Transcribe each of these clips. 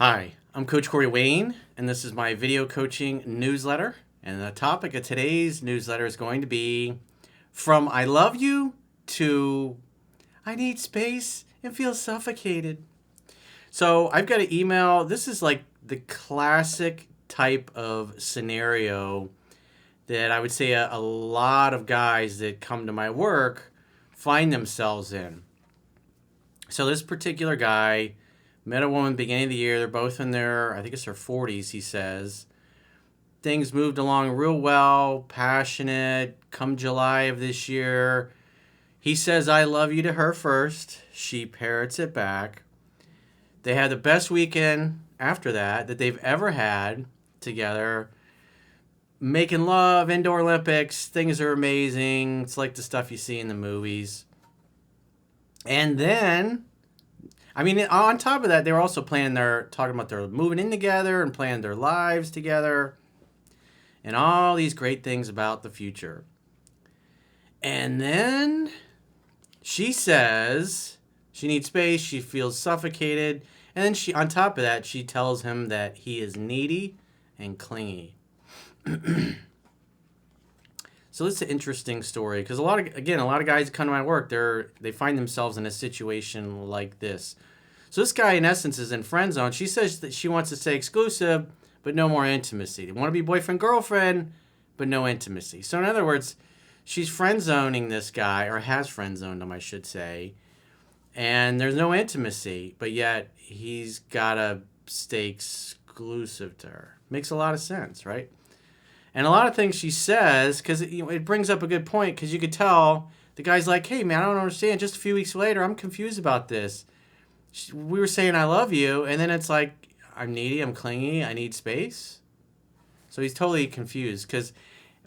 Hi, I'm Coach Corey Wayne, and this is my video coaching newsletter. And the topic of today's newsletter is going to be from I love you to I need space and feel suffocated. So I've got an email. This is like the classic type of scenario that I would say a lot of guys that come to my work find themselves in. So this particular guy met a woman beginning of the year. They're both in their, I think it's their 40s, he says. Things moved along real well, passionate. Come July of this year, he says, I love you to her first. She parrots it back. They had the best weekend after that they've ever had together. Making love, indoor Olympics, things are amazing. It's like the stuff you see in the movies. And then, on top of that, they were also talking about their moving in together and planning their lives together and all these great things about the future. And then she says she needs space, she feels suffocated, and then on top of that, she tells him that he is needy and clingy. So this is an interesting story because a lot of guys come to my work, they find themselves in a situation like this. So this guy, in essence, is in friend zone. She says that she wants to stay exclusive, but no more intimacy. They want to be boyfriend, girlfriend, but no intimacy. So in other words, she's friend zoning this guy, or has friend zoned him, I should say, and there's no intimacy, but yet he's got to stay exclusive to her. Makes a lot of sense, right? And a lot of things she says, because it brings up a good point, because you could tell the guy's like, hey, man, I don't understand. Just a few weeks later, I'm confused about this. We were saying I love you, and then it's like, I'm needy, I'm clingy, I need space. So he's totally confused, because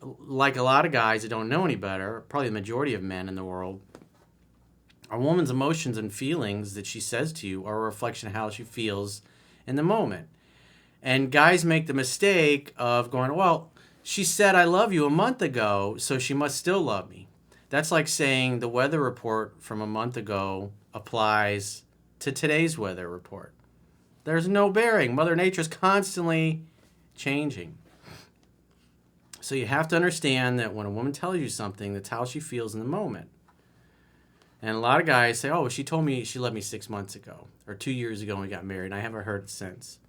like a lot of guys that don't know any better, probably the majority of men in the world, a woman's emotions and feelings that she says to you are a reflection of how she feels in the moment. And guys make the mistake of going, well, she said I love you a month ago, so she must still love me. That's like saying the weather report from a month ago applies to today's weather report. There's no bearing. Mother Nature's constantly changing. So you have to understand that when a woman tells you something, that's how she feels in the moment. And a lot of guys say, oh, she told me she loved me 6 months ago or 2 years ago when we got married, and I haven't heard it since.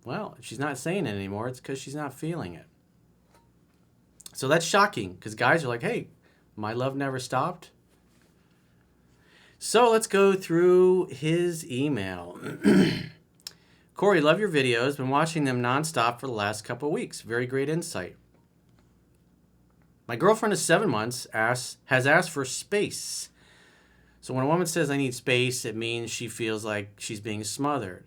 Well, if she's not saying it anymore, it's because she's not feeling it. So that's shocking because guys are like, hey, my love never stopped. So let's go through his email. Corey, love your videos. Been watching them nonstop for the last couple of weeks. Very great insight. My girlfriend of 7 months has asked for space. So when a woman says I need space, it means she feels like she's being smothered.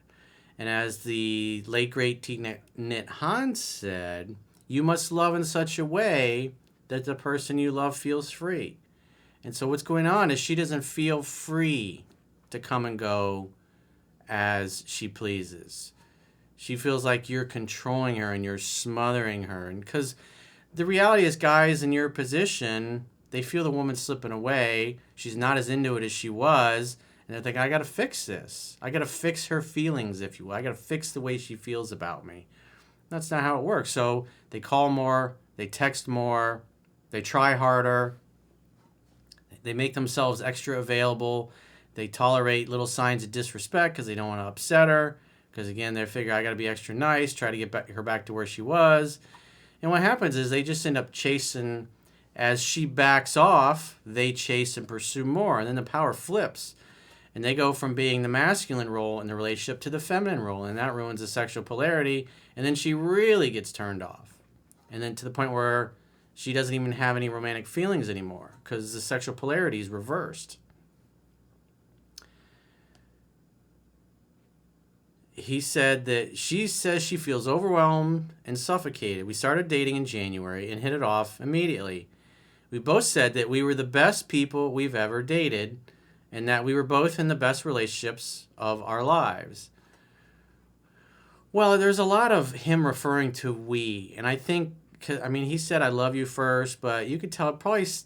And as the late great Thich Nhat Hanh said, you must love in such a way that the person you love feels free. And so what's going on is she doesn't feel free to come and go as she pleases. She feels like you're controlling her and you're smothering her. And because the reality is, guys in your position, they feel the woman slipping away. She's not as into it as she was. And they're thinking, I got to fix this. I got to fix her feelings, if you will. I got to fix the way she feels about me. That's not how it works. So they call more, they text more, they try harder, they make themselves extra available, they tolerate little signs of disrespect because they don't want to upset her, because again, they figure I got to be extra nice, try to get her back to where she was. And what happens is they just end up chasing. As she backs off, they chase and pursue more, and then the power flips. And they go from being the masculine role in the relationship to the feminine role, and that ruins the sexual polarity. And then she really gets turned off. And then to the point where she doesn't even have any romantic feelings anymore because the sexual polarity is reversed. He said that she says she feels overwhelmed and suffocated. We started dating in January and hit it off immediately. We both said that we were the best people we've ever dated, and that we were both in the best relationships of our lives. Well, there's a lot of him referring to we, and I think, he said I love you first, but you could tell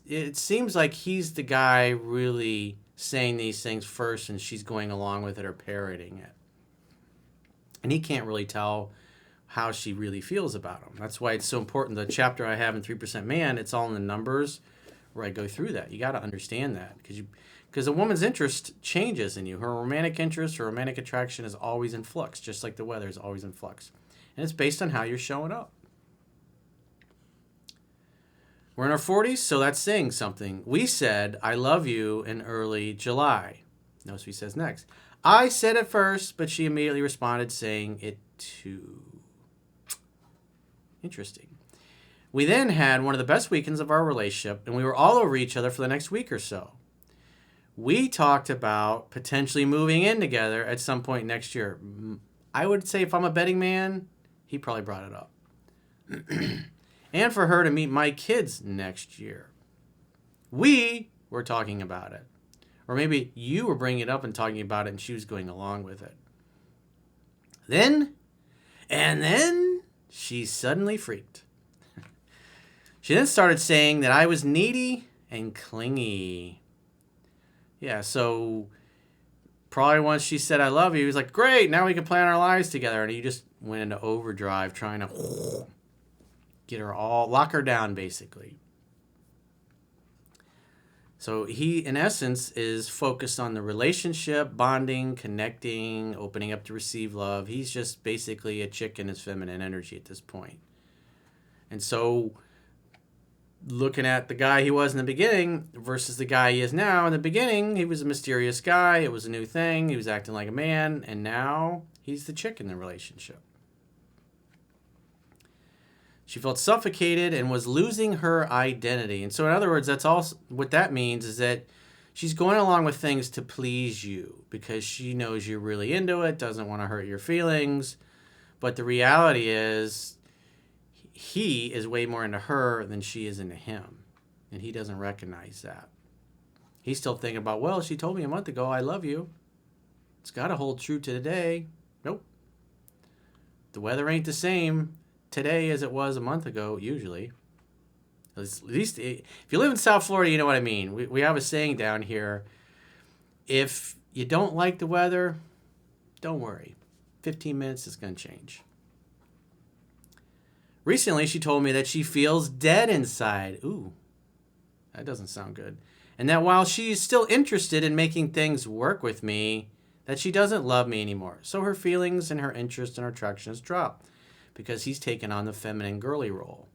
it seems like he's the guy really saying these things first, and she's going along with it or parroting it. And he can't really tell how she really feels about him. That's why it's so important. The chapter I have in 3% Man, it's all in the numbers where I go through that. You got to understand that because a woman's interest changes in you. Her romantic interest, her romantic attraction is always in flux, just like the weather is always in flux. And it's based on how you're showing up. We're in our 40s, so that's saying something. We said, I love you in early July. Notice what he says next. I said it first, but she immediately responded saying it too. Interesting. We then had one of the best weekends of our relationship, and we were all over each other for the next week or so. We talked about potentially moving in together at some point next year. I would say if I'm a betting man, he probably brought it up. And for her to meet my kids next year. We were talking about it. Or maybe you were bringing it up and talking about it and she was going along with it. Then she suddenly freaked. She then started saying that I was needy and clingy. Yeah, so probably once she said I love you, he was like, great, now we can plan our lives together. And he just went into overdrive trying to get her lock her down, basically. So he, in essence, is focused on the relationship, bonding, connecting, opening up to receive love. He's just basically a chick in his feminine energy at this point. And so looking at the guy he was in the beginning versus the guy he is now. In the beginning, he was a mysterious guy. It was a new thing. He was acting like a man. And now he's the chick in the relationship. She felt suffocated and was losing her identity. And so in other words, that's all what that means is that she's going along with things to please you because she knows you're really into it, doesn't want to hurt your feelings. But the reality is he is way more into her than she is into him. And he doesn't recognize that. He's still thinking about, well, she told me a month ago, I love you. It's got to hold true to today. Nope. The weather ain't the same today as it was a month ago, usually. At least if you live in South Florida, you know what I mean. We have a saying down here. If you don't like the weather, don't worry. 15 minutes is going to change. Recently, she told me that she feels dead inside. Ooh, that doesn't sound good. And that while she's still interested in making things work with me, that she doesn't love me anymore. So her feelings and her interest and her attraction has dropped because he's taken on the feminine girly role.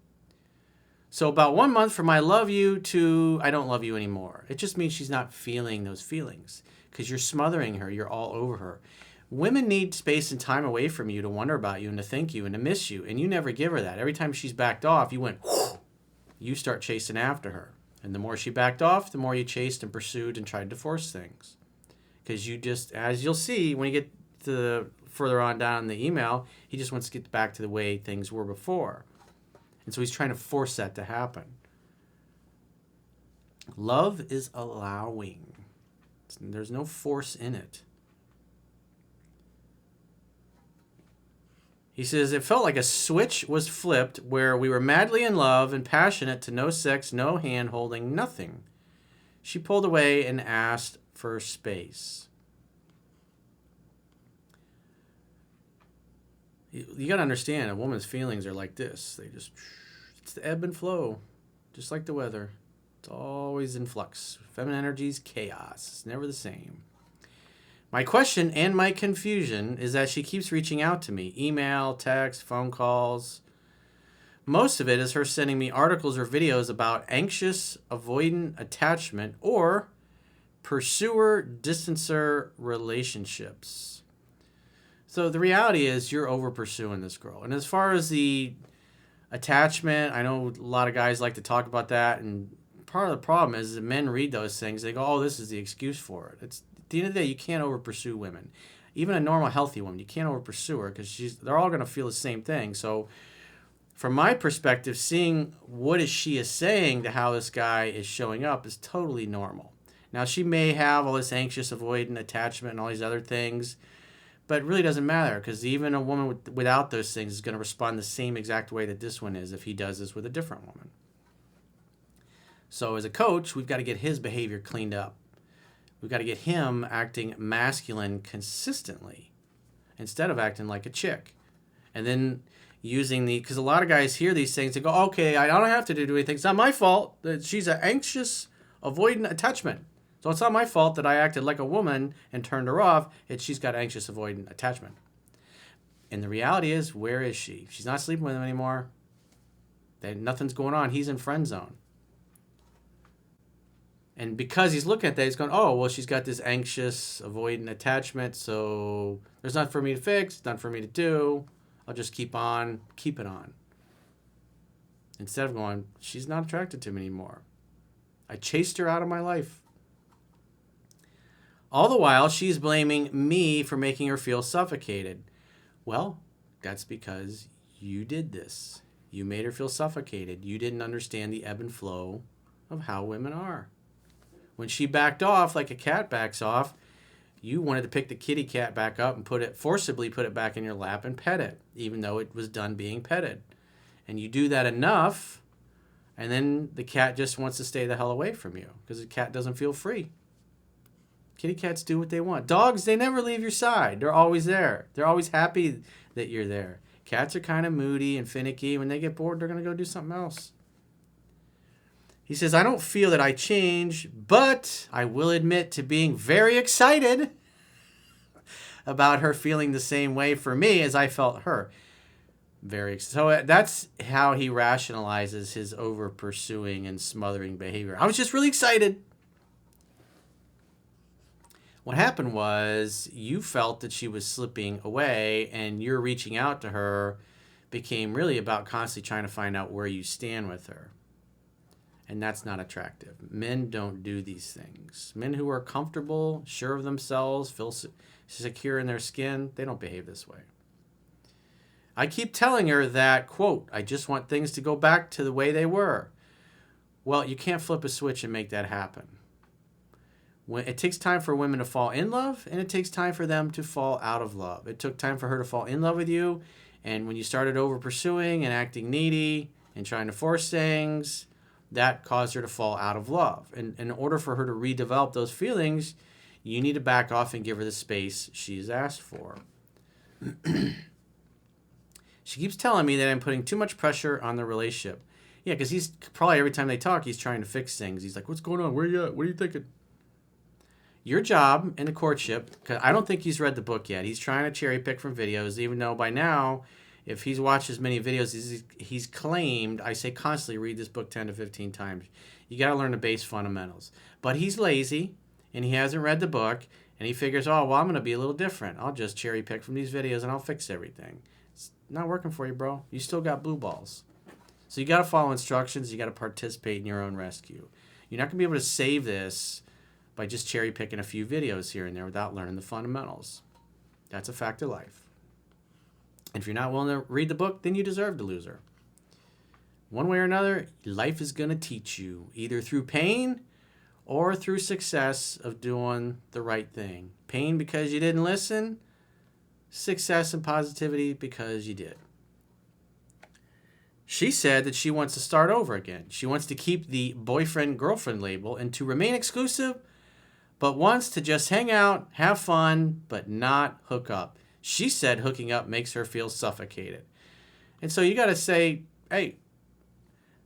So about 1 month from I love you to I don't love you anymore. It just means she's not feeling those feelings because you're smothering her. You're all over her. Women need space and time away from you to wonder about you and to think you and to miss you. And you never give her that. Every time she's backed off, you went, you start chasing after her. And the more she backed off, the more you chased and pursued and tried to force things. Because you just, as you'll see, when you get to the further on down in the email, he just wants to get back to the way things were before. And so he's trying to force that to happen. Love is allowing. There's no force in it. He says, it felt like a switch was flipped where we were madly in love and passionate to no sex, no hand holding, nothing. She pulled away and asked for space. You got to understand, a woman's feelings are like this. It's the ebb and flow, just like the weather. It's always in flux. Feminine energy is chaos. It's never the same. My question and my confusion is that she keeps reaching out to me. Email, text, phone calls. Most of it is her sending me articles or videos about anxious, avoidant attachment or pursuer-distancer relationships. So the reality is you're over-pursuing this girl. And as far as the attachment, I know a lot of guys like to talk about that. And part of the problem is that men read those things. They go, oh, this is the excuse for it. At the end of the day, you can't over-pursue women. Even a normal, healthy woman, you can't over-pursue her because they're all going to feel the same thing. So from my perspective, seeing what she is saying to how this guy is showing up is totally normal. Now, she may have all this anxious, avoidant attachment and all these other things, but it really doesn't matter because even a woman without those things is going to respond the same exact way that this one is if he does this with a different woman. So as a coach, we've got to get his behavior cleaned up. We've got to get him acting masculine consistently. instead of acting like a chick. And then using because a lot of guys hear these things and go, okay, I don't have to do anything. It's not my fault that she's an anxious, avoidant attachment. So it's not my fault that I acted like a woman and turned her off. She's got anxious, avoidant attachment. And the reality is, where is she? She's not sleeping with him anymore. Nothing's going on. He's in friend zone. And because he's looking at that, he's going, oh, well, she's got this anxious, avoidant attachment, so there's nothing for me to fix, nothing for me to do. I'll just keep on keeping on. Instead of going, she's not attracted to me anymore. I chased her out of my life. All the while, she's blaming me for making her feel suffocated. Well, that's because you did this. You made her feel suffocated. You didn't understand the ebb and flow of how women are. When she backed off like a cat backs off, you wanted to pick the kitty cat back up and forcibly put it back in your lap and pet it, even though it was done being petted. And you do that enough, and then the cat just wants to stay the hell away from you because the cat doesn't feel free. Kitty cats do what they want. Dogs, they never leave your side. They're always there. They're always happy that you're there. Cats are kind of moody and finicky. When they get bored, they're going to go do something else. He says, I don't feel that I change, but I will admit to being very excited about her feeling the same way for me as I felt her. So that's how he rationalizes his over-pursuing and smothering behavior. I was just really excited. What happened was you felt that she was slipping away, and your reaching out to her became really about constantly trying to find out where you stand with her. And that's not attractive. Men don't do these things. Men who are comfortable, sure of themselves, feel secure in their skin, they don't behave this way. I keep telling her that, quote, I just want things to go back to the way they were. Well, you can't flip a switch and make that happen. It takes time for women to fall in love, and it takes time for them to fall out of love. It took time for her to fall in love with you, and when you started over pursuing and acting needy and trying to force things, that caused her to fall out of love. And in order for her to redevelop those feelings, you need to back off and give her the space she's asked for. She keeps telling me that I'm putting too much pressure on the relationship. Yeah, because he's probably every time they talk, he's trying to fix things. He's like, what's going on? Where you at? What are you thinking? Your job in the courtship, because I don't think he's read the book yet. He's trying to cherry pick from videos, even though by now, if he's watched as many videos as he's claimed, I say constantly read this book 10 to 15 times. You got to learn the base fundamentals. But he's lazy, and he hasn't read the book, and he figures, oh, well, I'm going to be a little different. I'll just cherry pick from these videos, and I'll fix everything. It's not working for you, bro. You still got blue balls. So you got to follow instructions. You got to participate in your own rescue. You're not going to be able to save this by just cherry picking a few videos here and there without learning the fundamentals. That's a fact of life. And if you're not willing to read the book, then you deserve to lose her. One way or another, life is going to teach you, either through pain or through success of doing the right thing. Pain because you didn't listen, success and positivity because you did. She said that she wants to start over again. She wants to keep the boyfriend-girlfriend label and to remain exclusive, but wants to just hang out, have fun, but not hook up. She said hooking up makes her feel suffocated. And so you got to say, hey,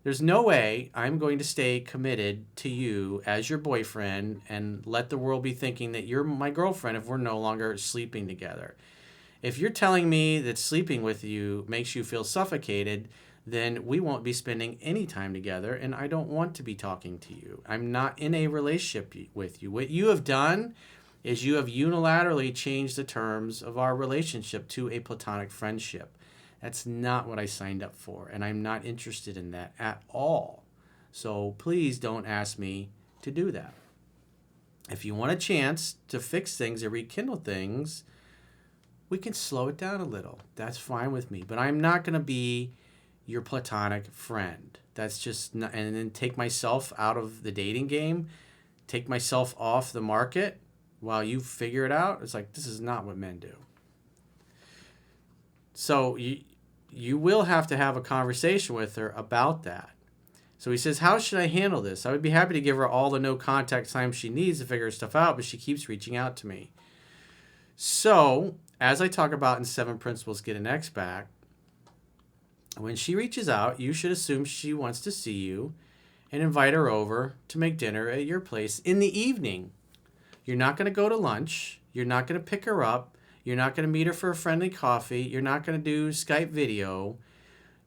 there's no way I'm going to stay committed to you as your boyfriend and let the world be thinking that you're my girlfriend if we're no longer sleeping together. If you're telling me that sleeping with you makes you feel suffocated, then we won't be spending any time together, and I don't want to be talking to you. I'm not in a relationship with you. What you have done is you have unilaterally changed the terms of our relationship to a platonic friendship. That's not what I signed up for, and I'm not interested in that at all. So please don't ask me to do that. If you want a chance to fix things or rekindle things, we can slow it down a little. That's fine with me, but I'm not going to be your platonic friend. That's just not, and then take myself out of the dating game, take myself off the market while you figure it out. It's like, this is not what men do. So you will have to have a conversation with her about that. So he says, how should I handle this? I would be happy to give her all the no contact time she needs to figure stuff out, but she keeps reaching out to me. So as I talk about in 7 Principles Get an Ex Back, when she reaches out, you should assume she wants to see you and invite her over to make dinner at your place in the evening. You're not going to go to lunch. You're not going to pick her up. You're not going to meet her for a friendly coffee. You're not going to do Skype video.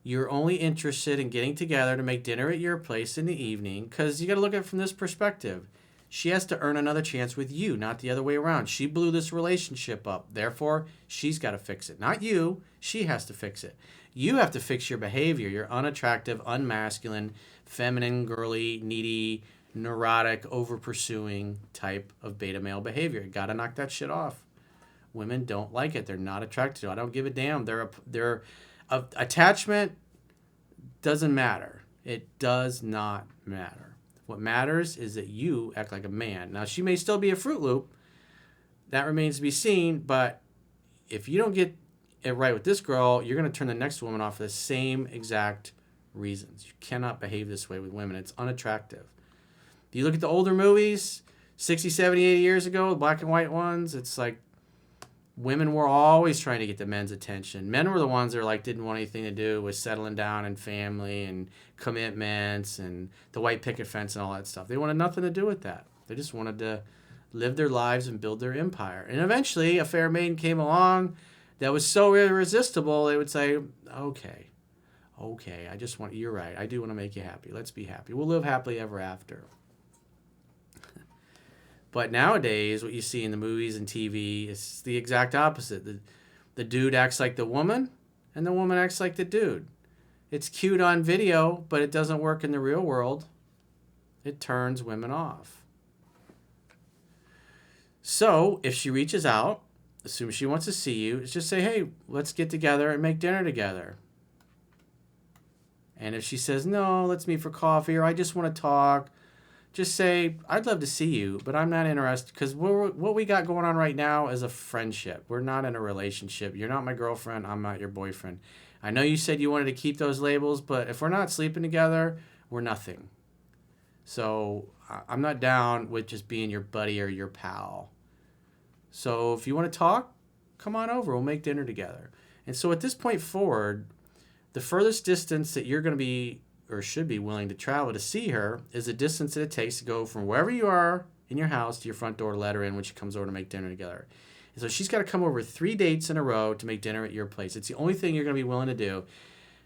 You're only interested in getting together to make dinner at your place in the evening, because you got to look at it from this perspective. She has to earn another chance with you, not the other way around. She blew this relationship up. Therefore, she's got to fix it. Not you. She has to fix it. You have to fix your behavior. Your unattractive, unmasculine, feminine, girly, needy, neurotic, over-pursuing type of beta male behavior. You got to knock that shit off. Women don't like it. They're not attracted to it. I don't give a damn. Attachment doesn't matter. It does not matter. What matters is that you act like a man. Now, she may still be a Fruit Loop. That remains to be seen. But if you don't get it right with this girl, you're going to turn the next woman off for the same exact reasons. You cannot behave this way with women. It's unattractive. If you look at the older movies, 60, 70, 80 years ago, the black and white ones, it's like women were always trying to get the men's attention. Men were the ones that like didn't want anything to do with settling down and family and commitments and the white picket fence and all that stuff. They wanted nothing to do with that. They just wanted to live their lives and build their empire. And eventually, a fair maiden came along that was so irresistible, they would say, okay, you're right. I do want to make you happy. Let's be happy. We'll live happily ever after. But nowadays, what you see in the movies and TV is the exact opposite. The dude acts like the woman, and the woman acts like the dude. It's cute on video, but it doesn't work in the real world. It turns women off. So, if she reaches out, assume she wants to see you, just say, hey, let's get together and make dinner together. And if she says, no, let's meet for coffee, or I just want to talk, just say, I'd love to see you, but I'm not interested, because what we got going on right now is a friendship. We're not in a relationship. You're not my girlfriend. I'm not your boyfriend. I know you said you wanted to keep those labels, but if we're not sleeping together, we're nothing. So I'm not down with just being your buddy or your pal. So if you want to talk, come on over. We'll make dinner together. And so at this point forward, the furthest distance that you're going to be or should be willing to travel to see her is the distance that it takes to go from wherever you are in your house to your front door to let her in when she comes over to make dinner together. And so she's got to come over 3 dates in a row to make dinner at your place. It's the only thing you're going to be willing to do.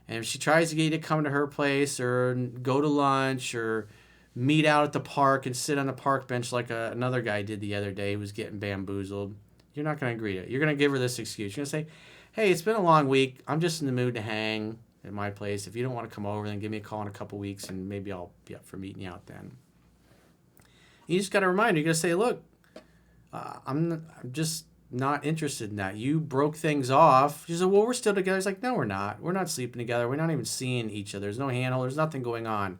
And if she tries to get you to come to her place or go to lunch or meet out at the park and sit on the park bench like another guy did the other day who was getting bamboozled, you're not going to agree to it. You're going to give her this excuse. You're going to say, hey, it's been a long week. I'm just in the mood to hang at my place. If you don't want to come over, then give me a call in a couple weeks and maybe I'll be up for meeting you out then. You just got to remind her. You're going to say, look, I'm just not interested in that. You broke things off. She said, well, we're still together. It's like, no, we're not. We're not sleeping together. We're not even seeing each other. There's no handle. There's nothing going on.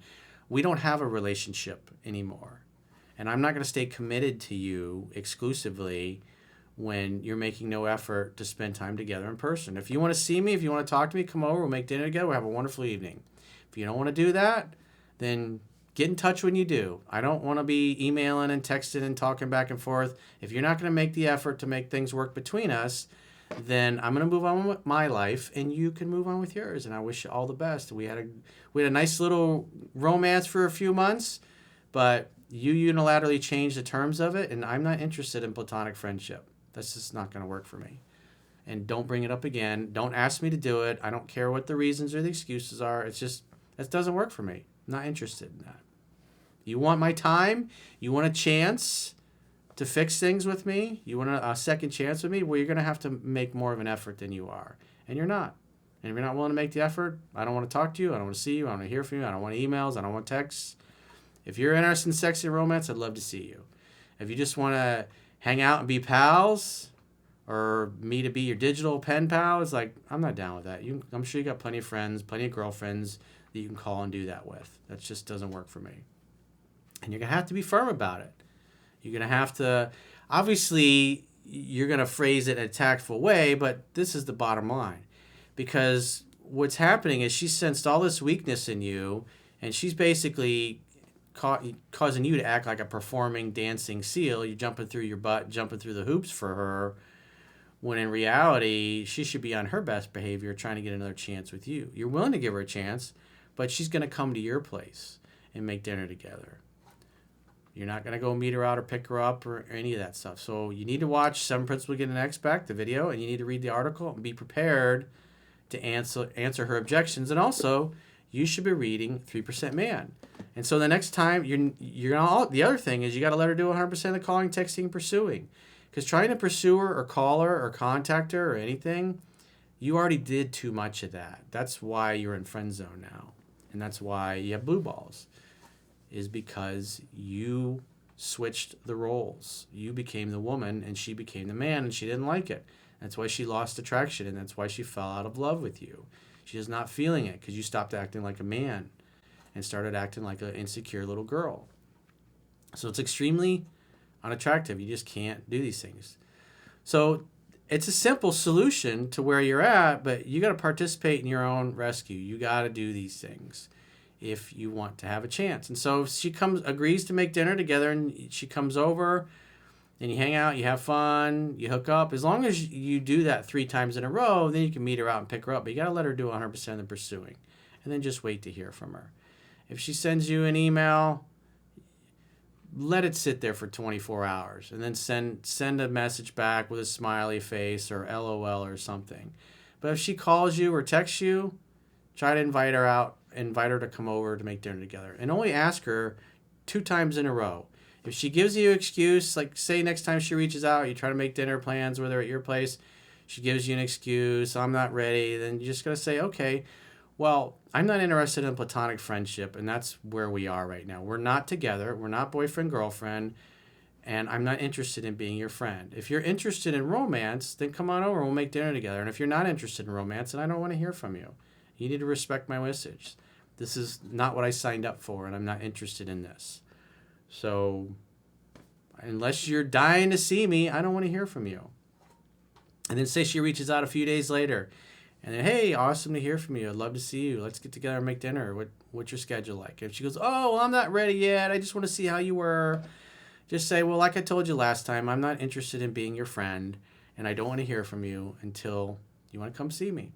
We don't have a relationship anymore. And I'm not going to stay committed to you exclusively when you're making no effort to spend time together in person. If you want to see me, if you want to talk to me, come over. We'll make dinner together. We'll have a wonderful evening. If you don't want to do that, then get in touch when you do. I don't want to be emailing and texting and talking back and forth. If you're not going to make the effort to make things work between us, then I'm going to move on with my life and you can move on with yours. And I wish you all the best. We had a nice little romance for a few months, but you unilaterally changed the terms of it, and I'm not interested in platonic friendship. That's just not going to work for me. And don't bring it up again. Don't ask me to do it. I don't care what the reasons or the excuses are. It's just, that doesn't work for me. I'm not interested in that. You want my time? You want a chance to fix things with me? You want a second chance with me? Well, you're going to have to make more of an effort than you are. And you're not. And if you're not willing to make the effort, I don't want to talk to you. I don't want to see you. I don't want to hear from you. I don't want emails. I don't want texts. If you're interested in sex and romance, I'd love to see you. If you just want to hang out and be pals, or me to be your digital pen pal, it's like, I'm not down with that. I'm sure you got plenty of friends, plenty of girlfriends that you can call and do that with. That just doesn't work for me. And you're going to have to be firm about it. You're going to have to, obviously, you're going to phrase it in a tactful way, but this is the bottom line. Because what's happening is she sensed all this weakness in you, and she's basically causing you to act like a performing, dancing seal. You're jumping through your butt, jumping through the hoops for her, when in reality, she should be on her best behavior trying to get another chance with you. You're willing to give her a chance, but she's going to come to your place and make dinner together. You're not going to go meet her out or pick her up or any of that stuff. So you need to watch 7 Principles to Get an Expect, the video, and you need to read the article and be prepared to answer her objections. And also, you should be reading 3% Man. And so the next time, the other thing is you got to let her do 100% of the calling, texting, pursuing. Because trying to pursue her or call her or contact her or anything, you already did too much of that. That's why you're in friend zone now. And that's why you have blue balls, is because you switched the roles. You became the woman and she became the man, and she didn't like it. That's why she lost attraction, and that's why she fell out of love with you. She is not feeling it because you stopped acting like a man and started acting like an insecure little girl. So it's extremely unattractive. You just can't do these things. So it's a simple solution to where you're at, but you got to participate in your own rescue. You got to do these things if you want to have a chance. And so if she agrees to make dinner together, and she comes over and you hang out, you have fun, you hook up. As long as you do that 3 times in a row, then you can meet her out and pick her up. But you got to let her do 100% of the pursuing, and then just wait to hear from her. If she sends you an email, let it sit there for 24 hours and then send a message back with a smiley face or LOL or something. But if she calls you or texts you, try to invite her to come over to make dinner together, and only ask her 2 times in a row. If she gives you an excuse, like say next time she reaches out, you try to make dinner plans with her at your place, she gives you an excuse, I'm not ready, then you just got to say, okay, well, I'm not interested in platonic friendship, and that's where we are right now. We're not together. We're not boyfriend, girlfriend, and I'm not interested in being your friend. If you're interested in romance, then come on over and we'll make dinner together. And if you're not interested in romance, then I don't want to hear from you. You need to respect my message. This is not what I signed up for, and I'm not interested in this. So unless you're dying to see me, I don't want to hear from you. And then say she reaches out a few days later. And then, hey, awesome to hear from you. I'd love to see you. Let's get together and make dinner. What's your schedule like? If she goes, oh, well, I'm not ready yet. I just want to see how you were. Just say, well, like I told you last time, I'm not interested in being your friend, and I don't want to hear from you until you want to come see me.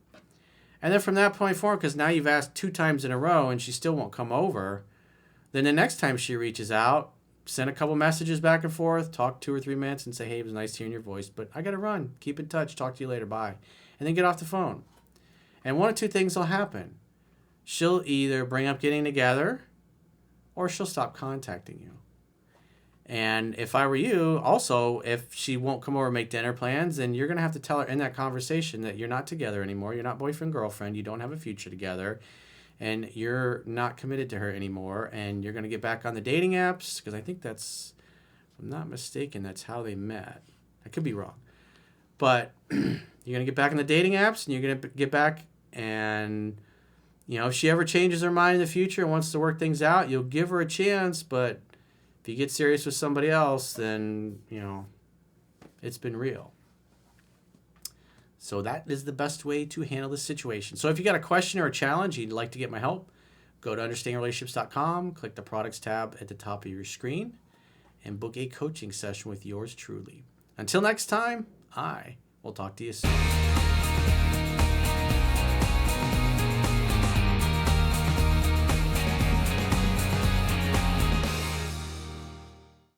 And then from that point forward, because now you've asked 2 times in a row and she still won't come over, then the next time she reaches out, send a couple messages back and forth, talk 2 or 3 minutes and say, hey, it was nice hearing your voice, but I got to run. Keep in touch. Talk to you later. Bye. And then get off the phone. And 1 of 2 things will happen. She'll either bring up getting together, or she'll stop contacting you. And if I were you, also, if she won't come over and make dinner plans, then you're going to have to tell her in that conversation that you're not together anymore. You're not boyfriend, girlfriend. You don't have a future together. And you're not committed to her anymore. And you're going to get back on the dating apps, because I think that's, if I'm not mistaken, that's how they met. I could be wrong. But you're going to get back on the dating apps, and you're going to get back. And, you know, if she ever changes her mind in the future and wants to work things out, you'll give her a chance. But if you get serious with somebody else, then, you know, it's been real. So that is the best way to handle this situation. So if you got a question or a challenge, you'd like to get my help, go to understandingrelationships.com, click the products tab at the top of your screen, and book a coaching session with yours truly. Until next time, I will talk to you soon.